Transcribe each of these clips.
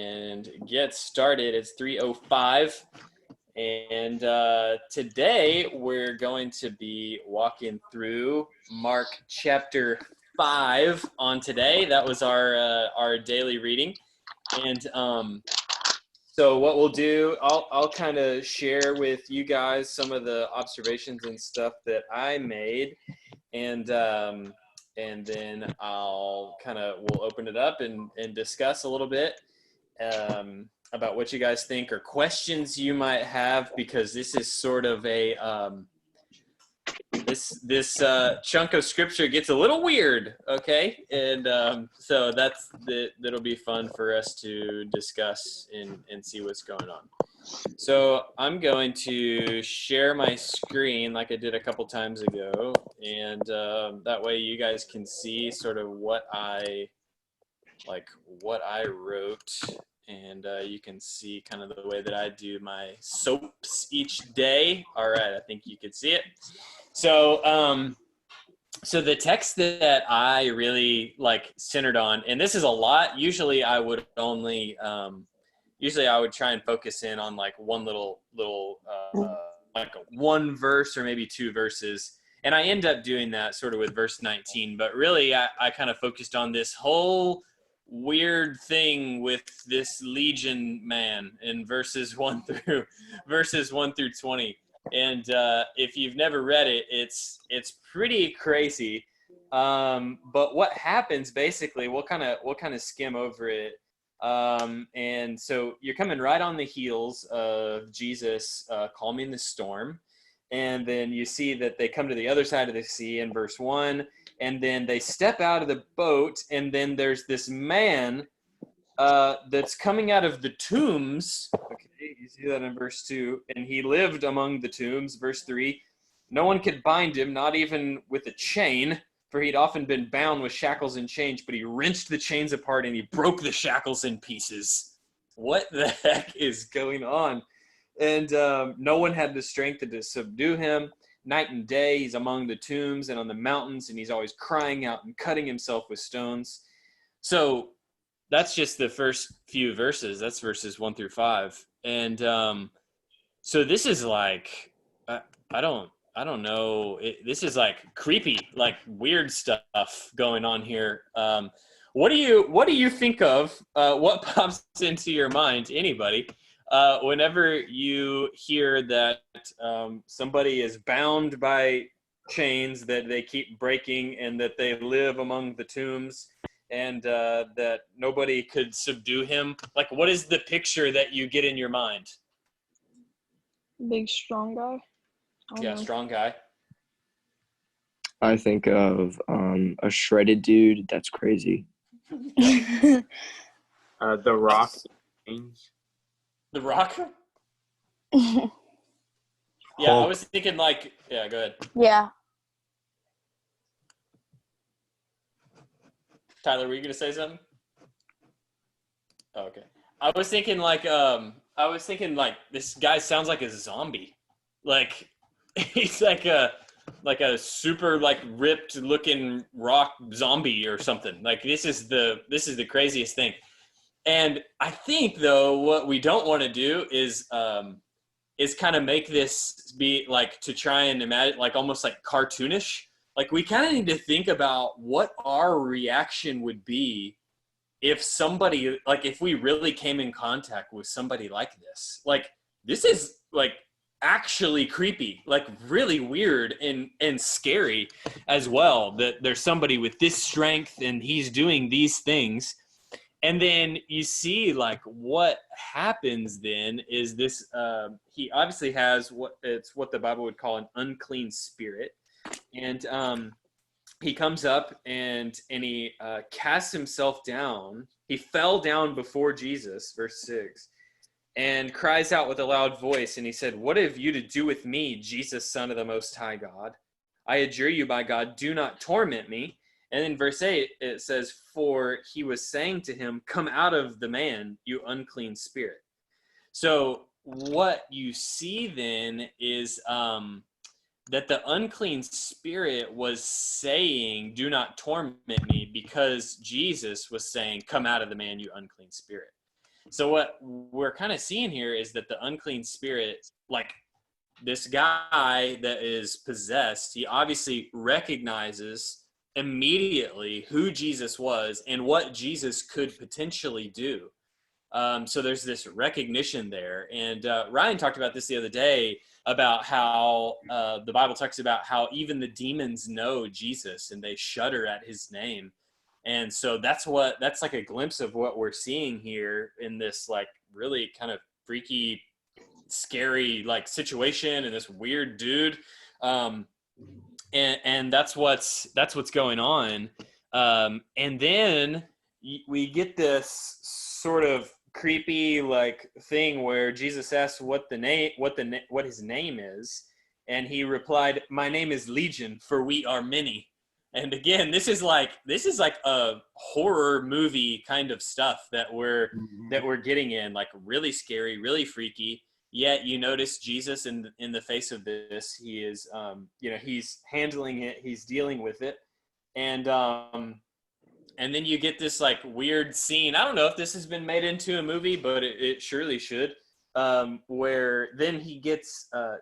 and get started. It's 3:05, and today we're going to be walking through Mark chapter 5 on today. That was our daily reading, and so what we'll do, I'll kind of share with you guys some of the observations and stuff that I made, and then we'll open it up and discuss a little bit about what you guys think or questions you might have, because this is sort of a this chunk of scripture gets a little weird, okay? And so that'll be fun for us to discuss and see what's going on. So I'm going to share my screen like I did a couple times ago, and that way you guys can see sort of what I wrote, and you can see kind of the way that I do my soaps each day. All right, I think you can see it. So so the text that I really centered on, and this is a lot. Usually I would only usually I would try and focus in on one little one verse or maybe two verses. And I end up doing that sort of with verse 19, but really I kind of focused on this whole weird thing with this legion man in verses 1 through 20. And if you've never read it, it's pretty crazy. But what happens basically, we'll kind of skim over it. And so you're coming right on the heels of Jesus calming the storm. And then you see that they come to the other side of the sea in verse 1. And then they step out of the boat. And then there's this man that's coming out of the tombs. Okay, you see that in verse 2. And he lived among the tombs, verse 3. No one could bind him, not even with a chain, for he'd often been bound with shackles and chains, but he wrenched the chains apart and he broke the shackles in pieces. What the heck is going on? And no one had the strength to subdue him. Night and day, he's among the tombs and on the mountains, and he's always crying out and cutting himself with stones. So that's just the first few verses. That's verses 1 through 5. And so this is I don't know. This is creepy, weird stuff going on here. What do you think of? What pops into your mind, anybody, whenever you hear that somebody is bound by chains that they keep breaking, and that they live among the tombs, and that nobody could subdue him? What is the picture that you get in your mind? Big, strong guy. Yeah, strong guy. I think of a shredded dude. That's crazy. The Rock. The Rock? Yeah, I was thinking yeah, go ahead. Yeah. Tyler, were you going to say something? Oh, okay. I was thinking this guy sounds like a zombie. He's like a super ripped looking rock zombie or something. This is the craziest thing. And I think though what we don't want to do is kind of make this be to try and imagine almost cartoonish. We kind of need to think about what our reaction would be if somebody if we really came in contact with somebody like this. This is actually creepy, really weird and scary as well, that there's somebody with this strength and he's doing these things. And then you see what happens then is this he obviously has what the Bible would call an unclean spirit. And he comes up and he casts himself down. He fell down before Jesus, verse 6, and cries out with a loud voice. And he said, "What have you to do with me, Jesus, Son of the Most High God? I adjure you by God, do not torment me." And in verse 8, it says, "For he was saying to him, 'Come out of the man, you unclean spirit.'" So what you see then is that the unclean spirit was saying, "Do not torment me," because Jesus was saying, "Come out of the man, you unclean spirit." So what we're kind of seeing here is that the unclean spirit, like this guy that is possessed, he obviously recognizes immediately who Jesus was and what Jesus could potentially do. So there's this recognition there. And Ryan talked about this the other day about how the Bible talks about how even the demons know Jesus and they shudder at his name. And so that's like a glimpse of what we're seeing here in this like really kind of freaky, scary like situation and this weird dude. And that's what's going on. And then we get this sort of creepy like thing where Jesus asks what his name is, and he replied, "My name is Legion, for we are many." And again, this is like a horror movie kind of stuff that we're getting in, like really scary, really freaky. Yet you notice Jesus in the face of this, he is he's handling it, he's dealing with it, and then you get this like weird scene. I don't know if this has been made into a movie, but it surely should. Where then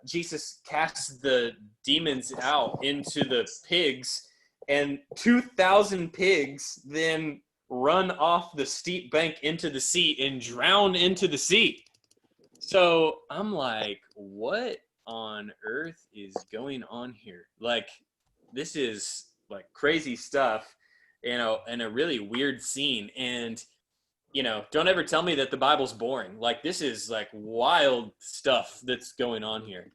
Jesus casts the demons out into the pigs, and 2,000 pigs then run off the steep bank into the sea and drown into the sea. So I'm like, what on earth is going on here? Like, this is like crazy stuff, in a really weird scene. And, don't ever tell me that the Bible's boring. Like, this is like wild stuff that's going on here.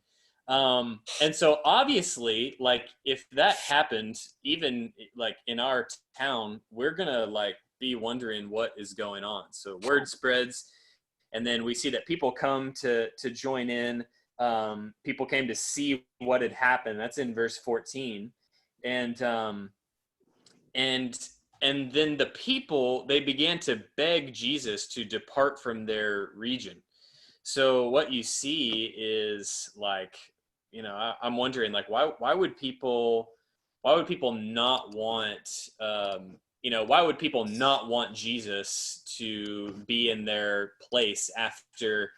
And so obviously, like, if that happened, even like in our town, we're gonna like be wondering what is going on. So word spreads, and then we see that people come to join in. People came to see what had happened. That's in verse 14. And then the people, they began to beg Jesus to depart from their region. So what you see is like, I'm wondering, like, why would people not want, why would people not want Jesus to be in their place after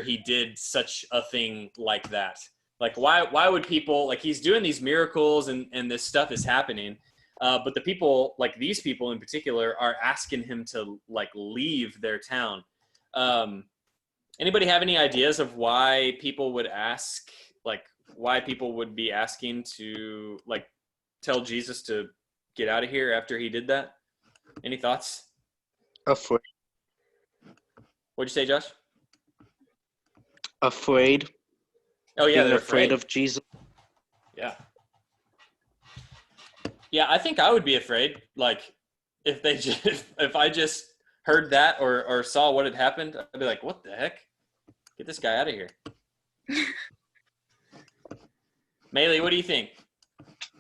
he did such a thing like that? Like, why would people, like, he's doing these miracles and this stuff is happening, but the people, like these people in particular, are asking him to like leave their town. Anybody have any ideas of why people would ask, like why people would be asking to like tell Jesus to get out of here after he did that? Any thoughts? Afraid. What'd you say, Josh? Afraid. Oh yeah, Being they're afraid of Jesus. Yeah. Yeah, I think I would be afraid. Like, if I just heard that or saw what had happened, I'd be like, what the heck? Get this guy out of here. Maylee, what do you think?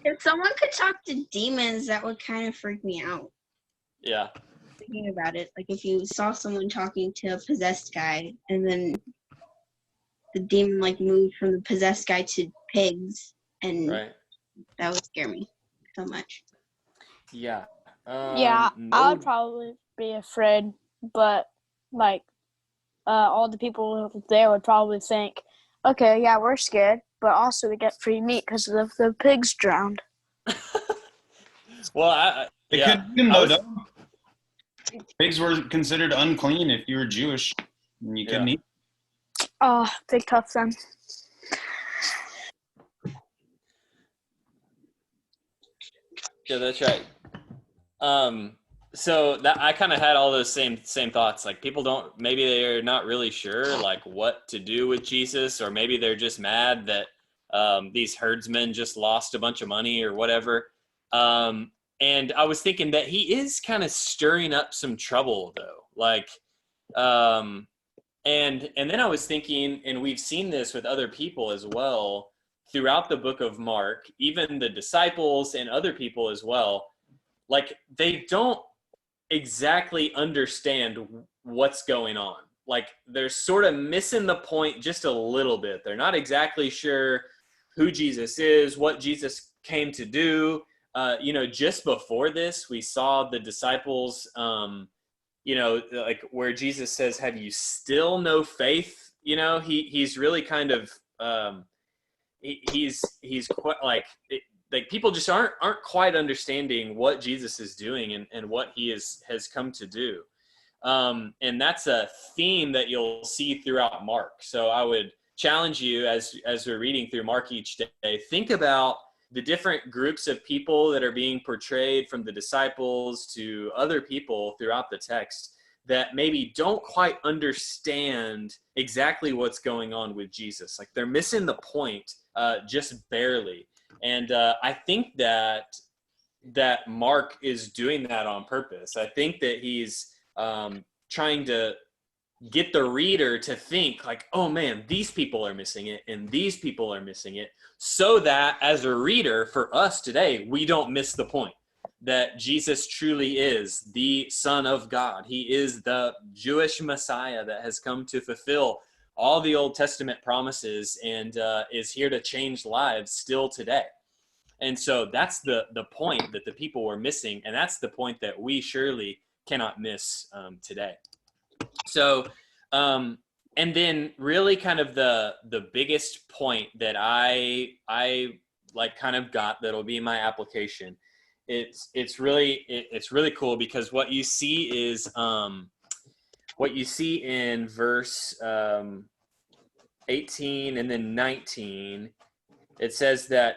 If someone could talk to demons, that would kind of freak me out. Yeah. Thinking about it, like if you saw someone talking to a possessed guy and then the demon like moved from the possessed guy to pigs, and Right. that would scare me so much. Yeah. I would probably be afraid, but like all the people there would probably think, okay, yeah, we're scared, but also we get free meat because the pigs drowned. Well, It yeah. could be no, though. Pigs were considered unclean if you were Jewish, and you couldn't eat. Oh, big tough then. Yeah, that's right. So that I kind of had all those same thoughts. Like, people maybe they're not really sure like what to do with Jesus, or maybe they're just mad that these herdsmen just lost a bunch of money or whatever. And I was thinking that he is kind of stirring up some trouble though. Like, and then I was thinking, and we've seen this with other people as well throughout the book of Mark, even the disciples and other people as well. Like, they don't exactly understand what's going on. Like, they're sort of missing the point just a little bit. They're not exactly sure who Jesus is, what Jesus came to do. Just before this, we saw the disciples, like where Jesus says, have you still no faith? He's really kind of, he's quite like people just aren't quite understanding what Jesus is doing and what he has come to do. And that's a theme that you'll see throughout Mark. So I would challenge you as we're reading through Mark each day, think about the different groups of people that are being portrayed, from the disciples to other people throughout the text, that maybe don't quite understand exactly what's going on with Jesus. Like they're missing the point just barely. And I think that Mark is doing that on purpose. I think that he's trying to get the reader to think like, oh man, these people are missing it and these people are missing it, so that as a reader, for us today, we don't miss the point that Jesus truly is the Son of God. He is the Jewish Messiah that has come to fulfill all the Old Testament promises and is here to change lives still today. And so that's the point that the people were missing, and that's the point that we surely cannot miss today. So, and then really kind of the biggest point that I like kind of got that'll be my application. It's really cool, because what you see is what you see in verse 18 and then 19. It says that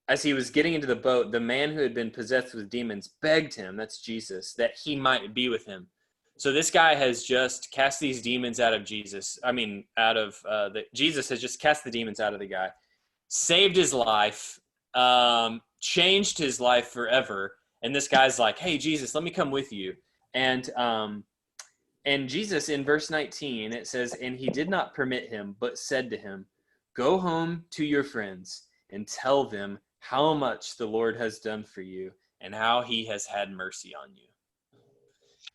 as he was getting into the boat, the man who had been possessed with demons begged him, that's Jesus, that he might be with him. So this guy has just cast these demons out of Jesus. Jesus has just cast the demons out of the guy, saved his life, changed his life forever. And this guy's like, hey, Jesus, let me come with you. And Jesus, in verse 19, it says, and he did not permit him, but said to him, go home to your friends and tell them how much the Lord has done for you and how he has had mercy on you.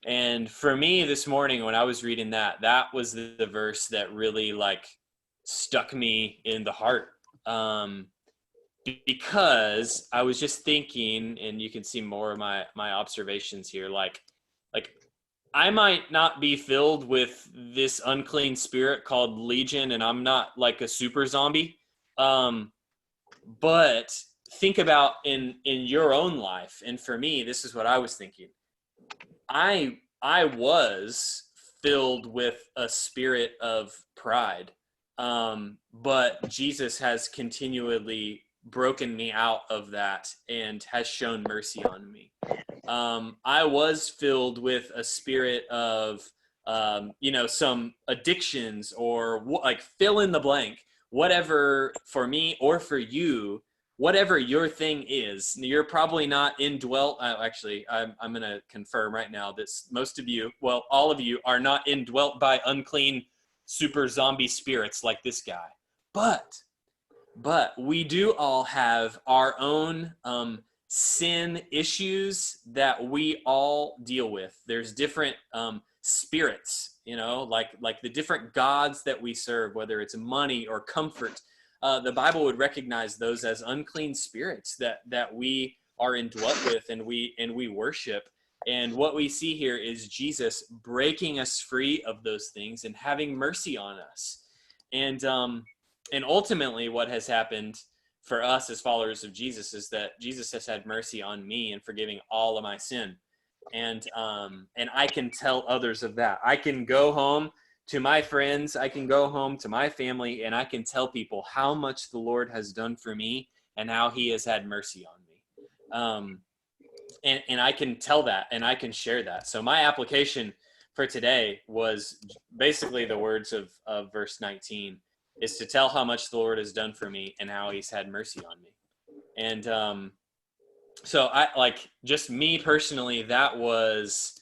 And for me this morning, when I was reading that was the verse that really like stuck me in the heart. Because I was just thinking, and you can see more of my observations here, like I might not be filled with this unclean spirit called Legion, and I'm not like a super zombie. But think about in your own life. And for me, this is what I was thinking. I was filled with a spirit of pride. But Jesus has continually broken me out of that and has shown mercy on me. I was filled with a spirit of, some addictions or like fill in the blank, whatever for me or for you, whatever your thing is. You're probably not indwelt. Actually, I'm going to confirm right now that most of you, well, all of you are not indwelt by unclean super zombie spirits like this guy. But we do all have our own sin issues that we all deal with. There's different spirits, like the different gods that we serve, whether it's money or comfort. The Bible would recognize those as unclean spirits that we are indwelt with and we worship. And what we see here is Jesus breaking us free of those things and having mercy on us. And ultimately what has happened for us as followers of Jesus is that Jesus has had mercy on me and forgiving all of my sin. And I can tell others of that. I can go home to my friends, I can go home to my family, and I can tell people how much the Lord has done for me and how he has had mercy on me. And I can tell that and I can share that. So my application for today was basically the words of verse 19, is to tell how much the Lord has done for me and how he's had mercy on me. And so I like, just me personally, that was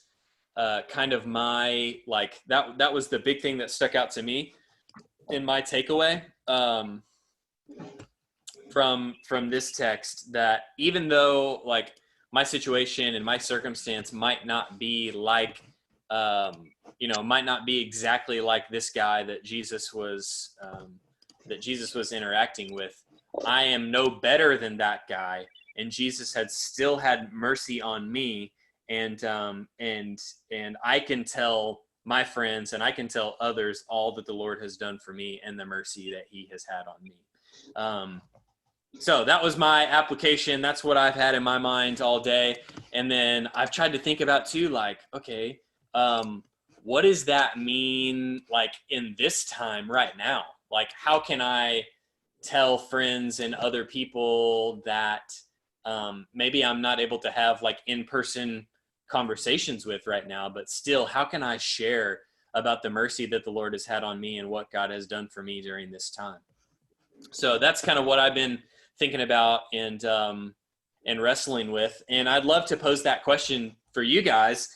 kind of my, like, that was the big thing that stuck out to me in my takeaway from this text, that even though like my situation and my circumstance might not be like, might not be exactly like this guy that Jesus was interacting with, I am no better than that guy. And Jesus had still had mercy on me and I can tell my friends and I can tell others all that the Lord has done for me and the mercy that he has had on me. So that was my application. That's what I've had in my mind all day. And then I've tried to think about too, like, okay, what does that mean like in this time right now? Like, how can I tell friends and other people that maybe I'm not able to have like in-person conversations with right now, but still, how can I share about the mercy that the Lord has had on me and what God has done for me during this time? So that's kind of what I've been thinking about and wrestling with. And I'd love to pose that question for you guys.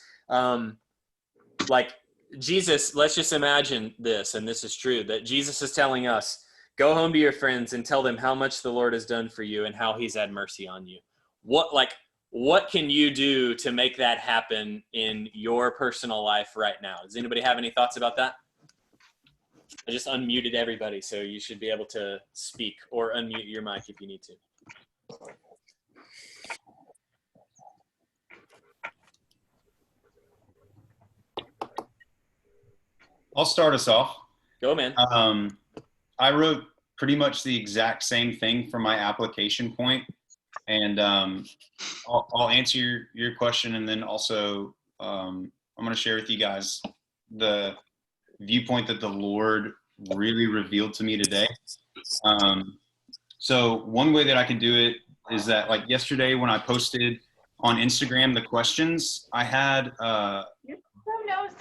Like Jesus, let's just imagine this, and this is true, that Jesus is telling us, go home to your friends and tell them how much the Lord has done for you and how he's had mercy on you. What can you do to make that happen in your personal life right now? Does anybody have any thoughts about that? I just unmuted everybody, so you should be able to speak or unmute your mic if you need to. I'll start us off. Go, man. I wrote pretty much the exact same thing for my application point. And I'll answer your question, and then also I'm going to share with you guys the viewpoint that the Lord really revealed to me today. So one way that I can do it is that, like yesterday when I posted on Instagram the questions, I had a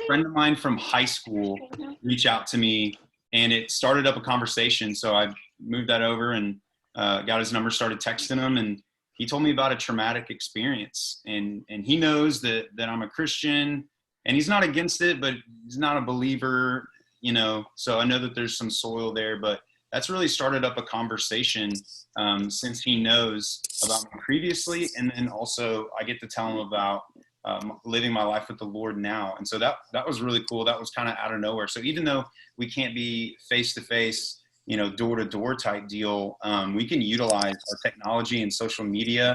friend of mine from high school reach out to me, and it started up a conversation. So I moved that over and got his number, started texting him, and he told me about a traumatic experience. And he knows that I'm a Christian, and he's not against it, but he's not a believer, you know. So I know that there's some soil there, but that's really started up a conversation since he knows about me previously. And then also I get to tell him about living my life with the Lord now. And so that was really cool. That was kind of out of nowhere. So even though we can't be face-to-face, you know, door-to-door type deal, we can utilize our technology and social media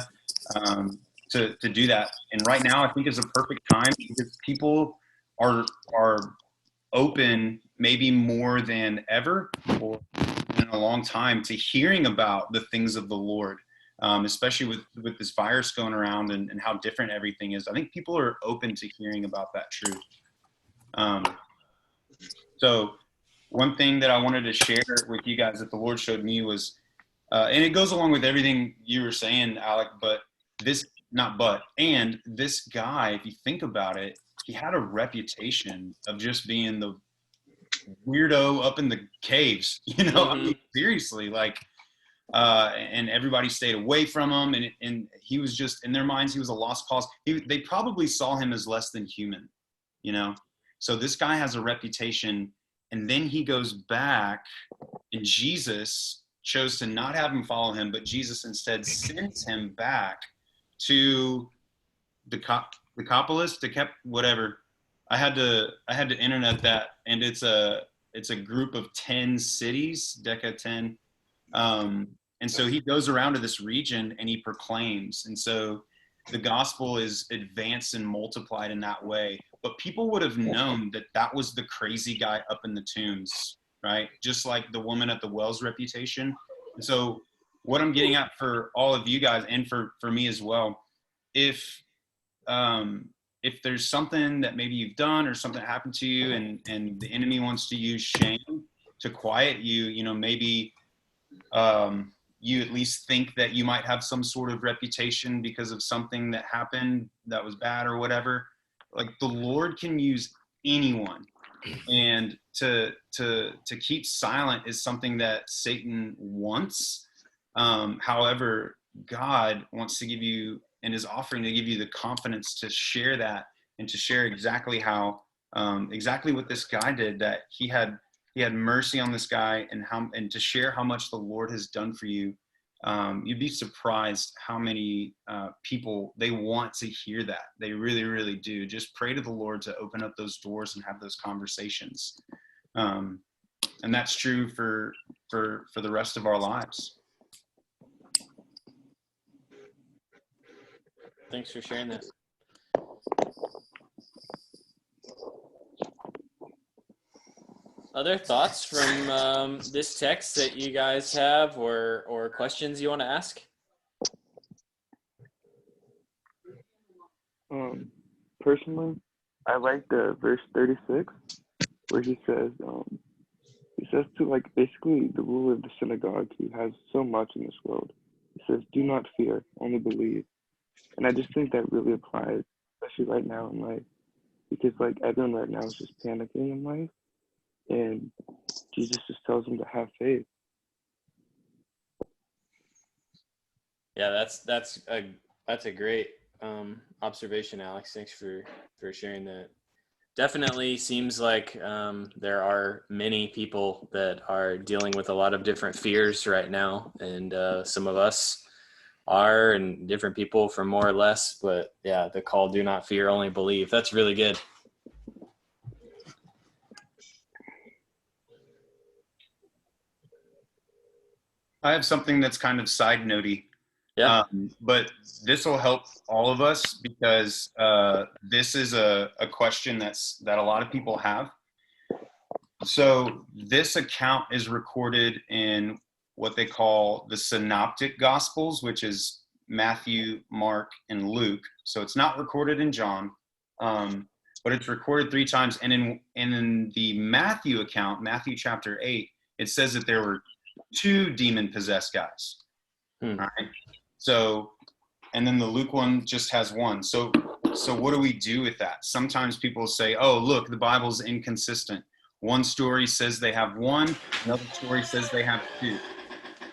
to do that. And right now I think is a perfect time because people are open maybe more than ever or in a long time to hearing about the things of the Lord, especially with this virus going around and how different everything is. I think people are open to hearing about that truth. So one thing that I wanted to share with you guys that the Lord showed me was, and it goes along with everything you were saying, Alec, and this guy, if you think about it, he had a reputation of just being the weirdo up in the caves, you know. Mm-hmm. I mean, seriously, like, and everybody stayed away from him, and he was just, in their minds, he was a lost cause. They probably saw him as less than human, you know. So this guy has a reputation, and then he goes back, and Jesus chose to not have him follow him, but Jesus instead sends him back to Decapolis, whatever. I had to internet that, and it's a group of 10 cities, Deca 10. And so he goes around to this region and he proclaims. And so the gospel is advanced and multiplied in that way. But people would have known that was the crazy guy up in the tombs, right? Just like the woman at the well's reputation. And so what I'm getting at for all of you guys and for me as well, if there's something that maybe you've done or something happened to you and the enemy wants to use shame to quiet you, you know, maybe you at least think that you might have some sort of reputation because of something that happened that was bad or whatever. Like, the Lord can use anyone, and to keep silent is something that Satan wants. However, God wants to give you and is offering to give you the confidence to share that and to share exactly how exactly what this guy did, that he had mercy on this guy, and to share how much the Lord has done for you. You'd be surprised how many people, they want to hear that. They really, really do. Just pray to the Lord to open up those doors and have those conversations. And that's true for the rest of our lives. Thanks for sharing that. Other thoughts from this text that you guys have, or questions you want to ask? Personally, I like the verse 36 where he says to like basically the ruler of the synagogue who has so much in this world. He says, "Do not fear, only believe." And I just think that really applies, especially right now in life, because like everyone right now is just panicking in life, and Jesus just tells them to have faith. Yeah, that's a great observation, Alex. Thanks for sharing that. Definitely seems like there are many people that are dealing with a lot of different fears right now, and some of us are, and different people for more or less. But yeah, the call, "Do not fear, only believe." That's really good. I have something that's kind of side notey. Yeah. But this will help all of us because this is a question that a lot of people have. So this account is recorded in what they call the Synoptic Gospels, which is Matthew, Mark, and Luke. So it's not recorded in John, but it's recorded 3 times. And in the Matthew account, Matthew chapter 8, it says that there were 2 demon-possessed guys. All right. So, and then the Luke one just has 1. So what do we do with that? Sometimes people say, "Oh, look, the Bible's inconsistent. One story says they have 1, another story says they have 2."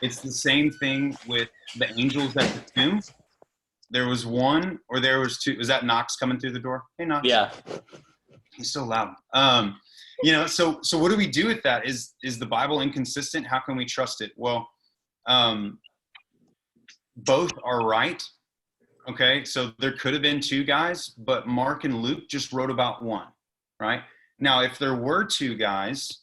It's the same thing with the angels at the tomb. There was 1 or there was 2. Is that Knox coming through the door? Hey, Knox. Yeah. He's so loud. So what do we do with that? Is the Bible inconsistent? How can we trust it? Well, both are right. Okay, so there could have been 2 guys, but Mark and Luke just wrote about 1, right? Now, if there were 2 guys,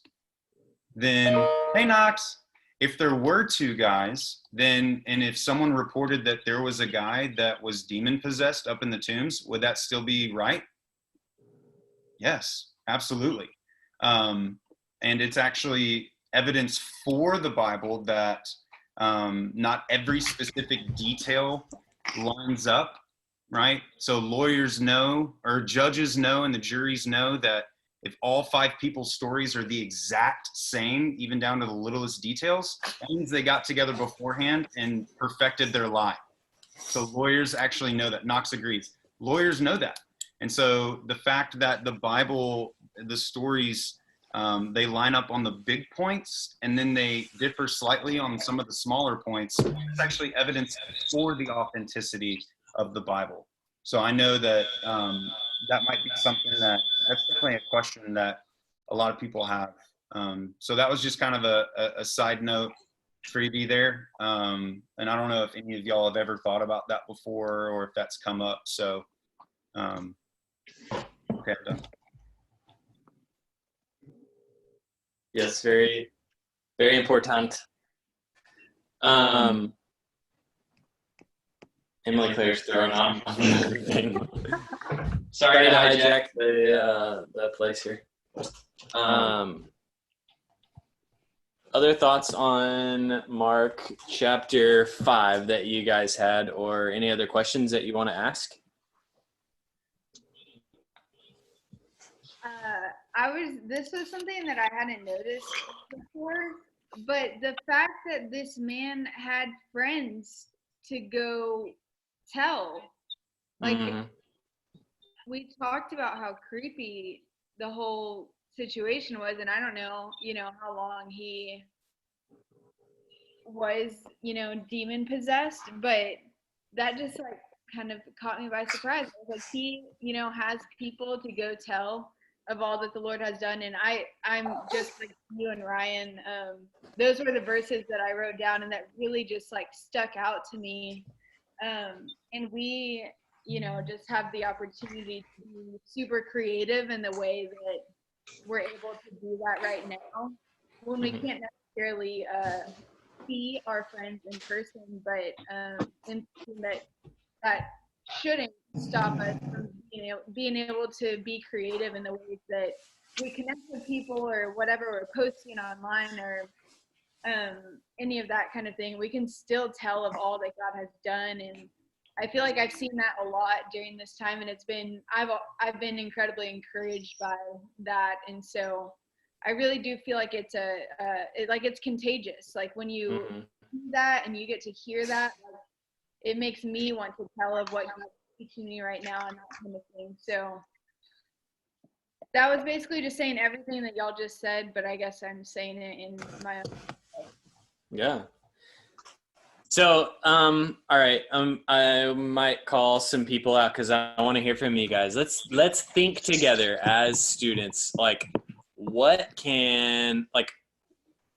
then, hey, Knox, if there were 2 guys, then, and if someone reported that there was a guy that was demon-possessed up in the tombs, would that still be right? Yes, absolutely. And it's actually evidence for the Bible that not every specific detail lines up, right? So lawyers know, or judges know, and the juries know that if all 5 people's stories are the exact same, even down to the littlest details, that means they got together beforehand and perfected their lie. So lawyers actually know that. Knox agrees. Lawyers know that. And so the fact that the Bible, the stories, they line up on the big points and then they differ slightly on some of the smaller points, it's actually evidence for the authenticity of the Bible. So I know that that might be something that's definitely a question that a lot of people have. So that was just kind of a side note freebie there. And I don't know if any of y'all have ever thought about that before or if that's come up. So, okay, I'm done. Yes, very, very important. Emily Claire's throwing off everything. Sorry to hijack the place here. Other thoughts on Mark chapter 5 that you guys had, or any other questions that you want to ask? This was something that I hadn't noticed before, but the fact that this man had friends to go tell, like, we talked about how creepy the whole situation was, and I don't know, how long he was, demon possessed, but that just like kind of caught me by surprise. Like, he, has people to go tell of all that the Lord has done. And I'm just like you and Ryan. Those were the verses that I wrote down and that really just like stuck out to me. And we, just have the opportunity to be super creative in the way that we're able to do that right now when we can't necessarily see our friends in person, but that shouldn't stop us from being able to be creative in the ways that we connect with people or whatever we're posting online or any of that kind of thing, we can still tell of all that God has done. And I feel like I've seen that a lot during this time, and I've been incredibly encouraged by that. And so I really do feel like it's it's contagious. Like when you do that and you get to hear that, like, it makes me want to tell of what God's teaching me right now and that kind of thing. So that was basically just saying everything that y'all just said, but I guess I'm saying it in my own. Yeah. So, all right. I might call some people out because I want to hear from you guys. Let's think together as students. Like, what can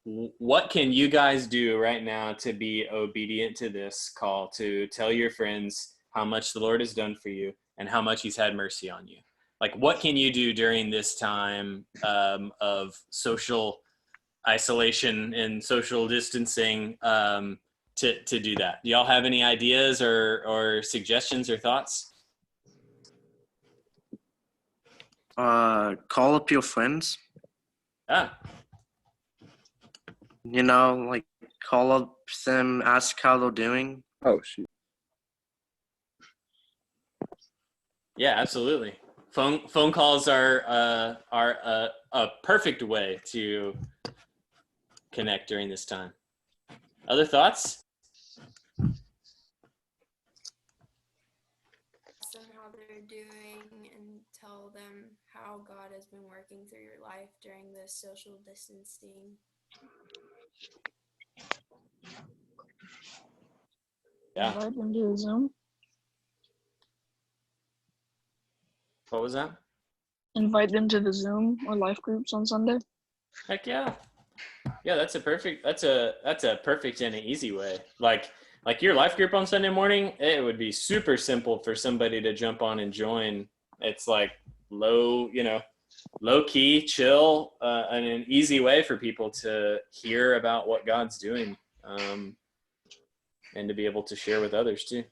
you guys do right now to be obedient to this call to tell your friends how much the Lord has done for you and how much He's had mercy on you? Like, what can you do during this time of social isolation and social distancing to do that? Do y'all have any ideas or suggestions or thoughts? Call up your friends. You know, like call up them, ask how they're doing. Oh shoot. Yeah, absolutely. Phone calls are a perfect way to connect during this time. Other thoughts? Ask them how they're doing and tell them how God has been working through your life during this social distancing. Yeah. Invite them to Zoom. What was that? Invite them to the Zoom or life groups on Sunday. Heck yeah. Yeah, that's a perfect and an easy way. Like your life group on Sunday morning, it would be super simple for somebody to jump on and join. It's like low key, chill, and an easy way for people to hear about what God's doing, and to be able to share with others too.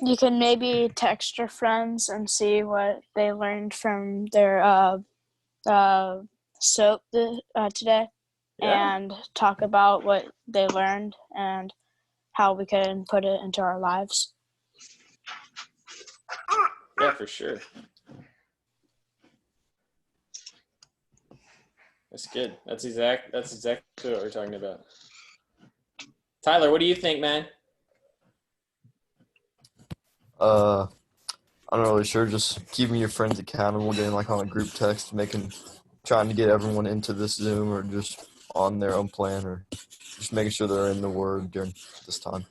You can maybe text your friends and see what they learned from their soap today, and talk about what they learned and how we can put it into our lives. Yeah, for sure. That's good. That's exactly what we're talking about. Tyler, what do you think, man? I'm not really sure. Just keeping your friends accountable, getting like on a group text, trying to get everyone into this Zoom or just on their own plan, or just making sure they're in the Word during this time.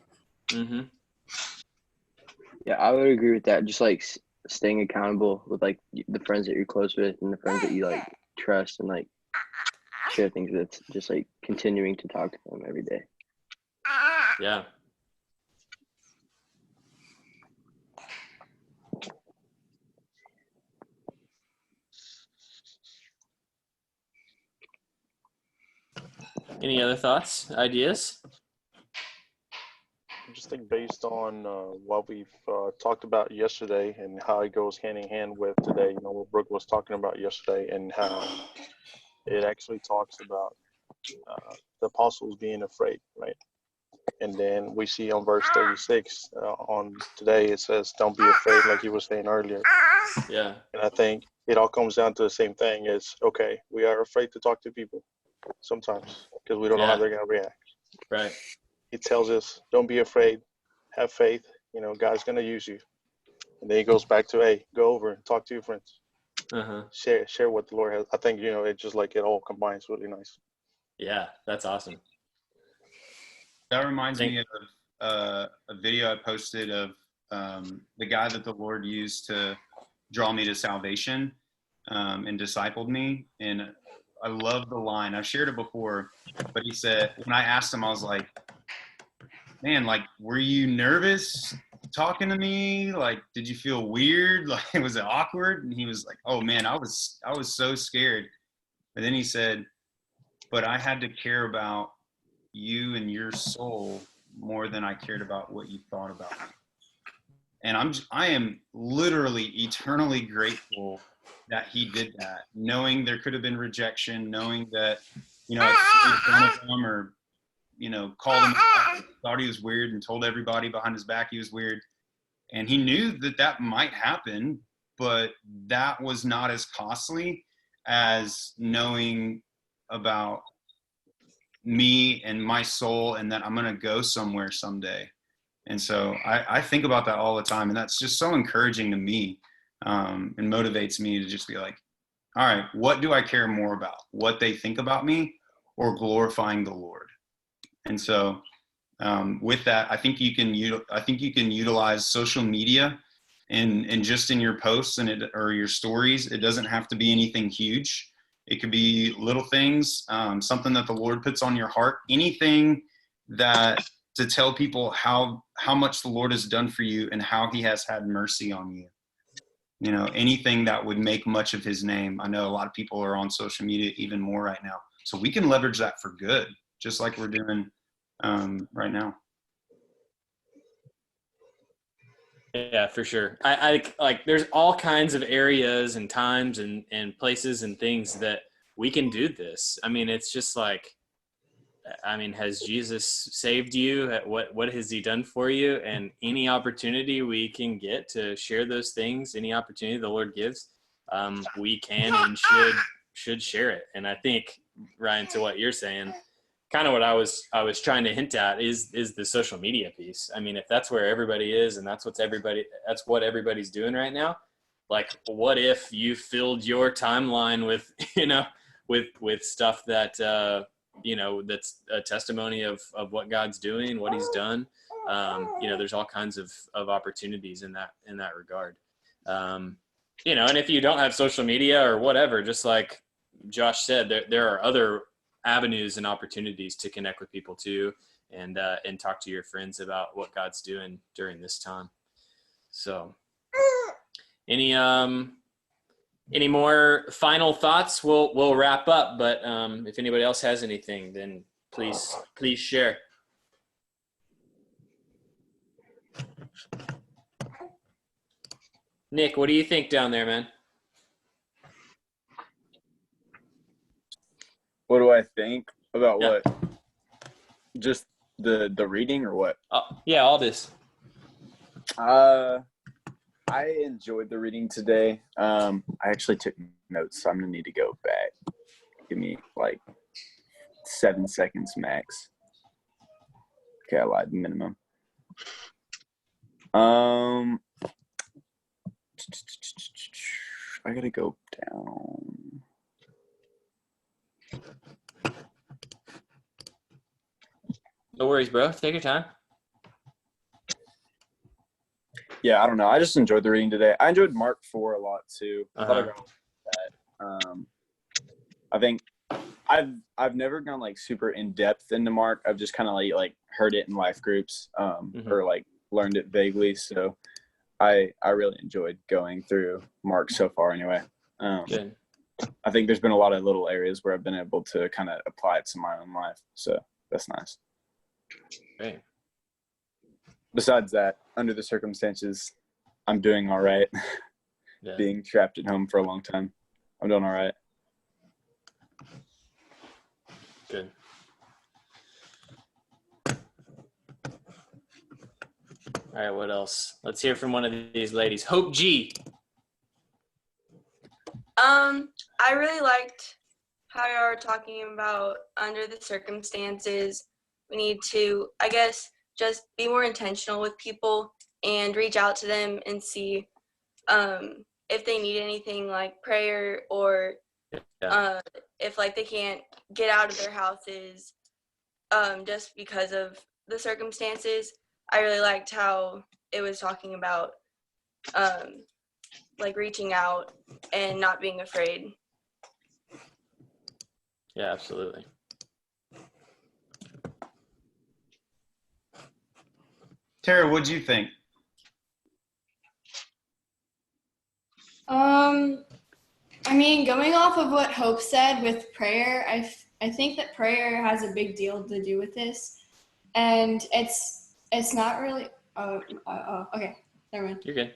Mm-hmm. Yeah, I would agree with that. Just like staying accountable with like the friends that you're close with and the friends that you like trust and like share things with. Just like continuing to talk to them every day. Yeah. Any other thoughts, ideas? I just think based on what we've talked about yesterday and how it goes hand in hand with today, you know, what Brooke was talking about yesterday and how it actually talks about the apostles being afraid, right? And then we see on verse 36 on today, it says, don't be afraid, like you were saying earlier. Yeah. And I think it all comes down to the same thing. It's, okay, we are afraid to talk to people sometimes because we don't know how they're going to react. Right. He tells us, don't be afraid, have faith, you know, God's going to use you. And then he goes back to, hey, go over and talk to your friends. Uh-huh. Share what the Lord has. I think, you know, it just like it all combines really nice. Yeah, that's awesome. That reminds me of a video I posted of the guy that the Lord used to draw me to salvation and discipled me. And I love the line. I've shared it before, but he said, when I asked him, I was like, man, like, were you nervous talking to me? Like, did you feel weird? Like, was it awkward? And he was like, oh man, I was so scared. And then he said, but I had to care about you and your soul more than I cared about what you thought about me. And I am literally eternally grateful that he did that, knowing there could have been rejection, knowing that, you know, I made fun of him or, you know, called him out, thought he was weird and told everybody behind his back he was weird. And he knew that that might happen, but that was not as costly as knowing about me and my soul and that I'm going to go somewhere someday. And so I think about that all the time, and that's just so encouraging to me, and motivates me to just be like, all right, what do I care more about? What they think about me or glorifying the Lord? And so with that, I think you can utilize social media and just in your posts or your stories. It doesn't have to be anything huge. It could be little things, something that the Lord puts on your heart, anything that to tell people how much the Lord has done for you and how he has had mercy on you. You know, anything that would make much of his name. I know a lot of people are on social media even more right now. So we can leverage that for good, just like we're doing right now. Yeah, for sure. I like there's all kinds of areas and times and places and things that we can do this. I mean, it's just like, I mean, has Jesus saved you? What has he done for you? And any opportunity we can get to share those things, any opportunity the Lord gives, we can and should share it. And I think, Ryan, to what you're saying, kind of what I was trying to hint at is the social media piece. I mean, if that's where everybody is and that's what everybody's doing right now, like, what if you filled your timeline with, you know, with stuff that, you know, that's a testimony of what God's doing, what he's done. You know, there's all kinds of opportunities in that regard. You know, and if you don't have social media or whatever, just like Josh said, there are other avenues and opportunities to connect with people too, and talk to your friends about what God's doing during this time. So any more final thoughts? We'll wrap up, but if anybody else has anything, then please share. Nick, what do you think down there, man? What do I think about Yeah. what? Just the reading or what? Yeah, all this. I enjoyed the reading today. I actually took notes, so I'm gonna need to go back. Give me like 7 seconds max. Okay, I lied, minimum. I gotta go down. No worries, bro. Take your time. Yeah, I don't know. I just enjoyed the reading today. I enjoyed Mark 4 a lot too. I thought I got that. I think I've never gone like super in depth into Mark. I've just kind of like heard it in life groups, or like learned it vaguely. So I really enjoyed going through Mark so far. Anyway, Good. I think there's been a lot of little areas where I've been able to kind of apply it to my own life. So that's nice. Great. Besides that, under the circumstances, I'm doing all right. Yeah. Being trapped at home for a long time, I'm doing all right. Good. All right, what else? Let's hear from one of these ladies. Hope G. I really liked how you were talking about under the circumstances, we need to, I guess, just be more intentional with people and reach out to them and see if they need anything like prayer or if like they can't get out of their houses just because of the circumstances. I really liked how it was talking about like reaching out and not being afraid. Yeah, absolutely. Tara, what'd you think? I mean, going off of what Hope said with prayer, I think that prayer has a big deal to do with this, and it's not really. Okay, Never mind. You're good.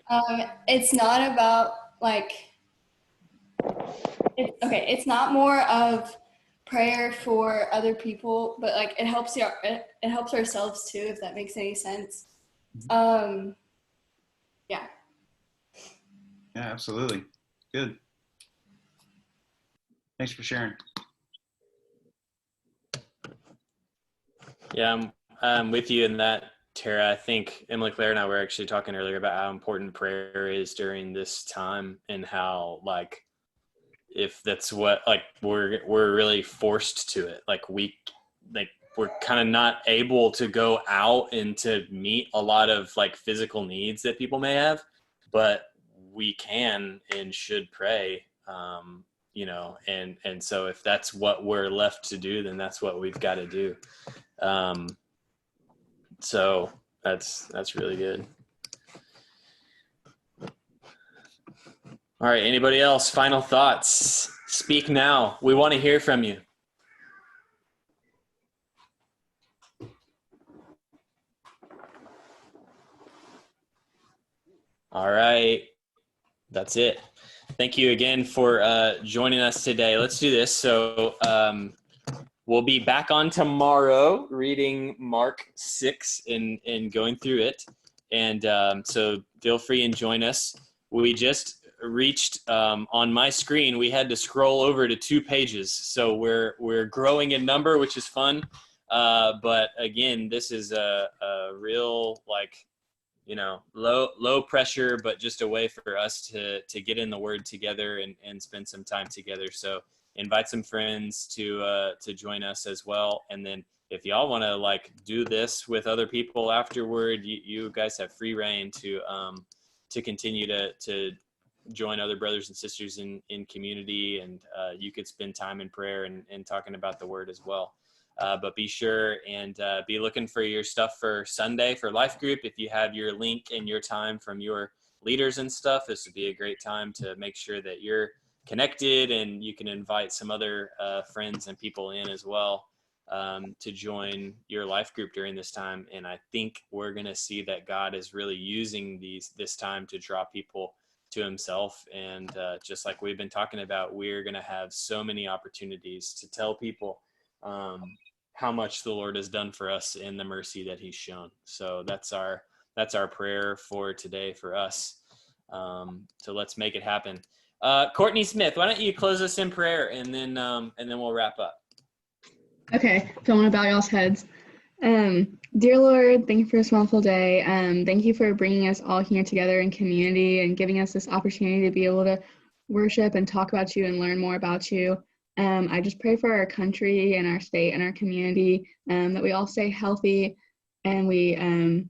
It's not about like. It's not more of prayer for other people, but like it helps ourselves too, if that makes any sense. Yeah. Yeah, absolutely. Good. Thanks for sharing. Yeah, I'm with you in that, Tara. I think Emily Claire and I were actually talking earlier about how important prayer is during this time, and how like if that's what like we're really forced to it. Like we're kind of not able to go out and to meet a lot of like physical needs that people may have, but we can and should pray. You know, and so if that's what we're left to do, then that's what we've got to do. So that's really good. All right, anybody else? Final thoughts? Speak now. We want to hear from you. All right, that's it. Thank you again for joining us today. Let's do this. So we'll be back on tomorrow reading Mark 6 and going through it. And so feel free and join us. We just reached on my screen, we had to scroll over to 2 pages. So we're growing in number, which is fun. But again, this is a real like, you know, low pressure, but just a way for us to get in the Word together and spend some time together. So invite some friends to join us as well. And then if y'all want to like do this with other people afterward, you guys have free reign to continue to join other brothers and sisters in community, and you could spend time in prayer and talking about the Word as well. But be sure and be looking for your stuff for Sunday for Life Group. If you have your link and your time from your leaders and stuff, this would be a great time to make sure that you're connected, and you can invite some other friends and people in as well to join your Life Group during this time. And I think we're going to see that God is really using this time to draw people to himself. And just like we've been talking about, we're going to have so many opportunities to tell people how much the Lord has done for us and the mercy that he's shown. So that's our prayer for today for us. So let's make it happen. Courtney Smith, why don't you close us in prayer, and then we'll wrap up. Okay, filling about y'all's heads. Dear Lord, thank you for this wonderful day. Thank you for bringing us all here together in community and giving us this opportunity to be able to worship and talk about you and learn more about you. I just pray for our country and our state and our community, that we all stay healthy and we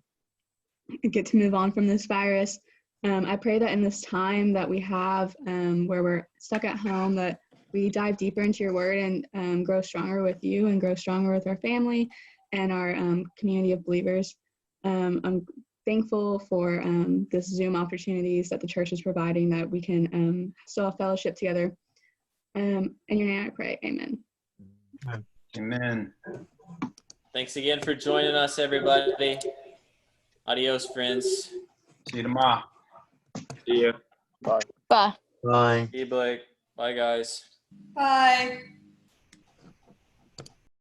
get to move on from this virus. I pray that in this time that we have where we're stuck at home, that we dive deeper into your word and grow stronger with you and grow stronger with our family and our community of believers. I'm thankful for this Zoom opportunities that the church is providing, that we can still have fellowship together. In your name I pray, amen. Amen. Thanks again for joining us, everybody. Adios, friends. See you tomorrow. See you. Bye. Bye. Bye. See you, Blake. Bye, guys. Bye.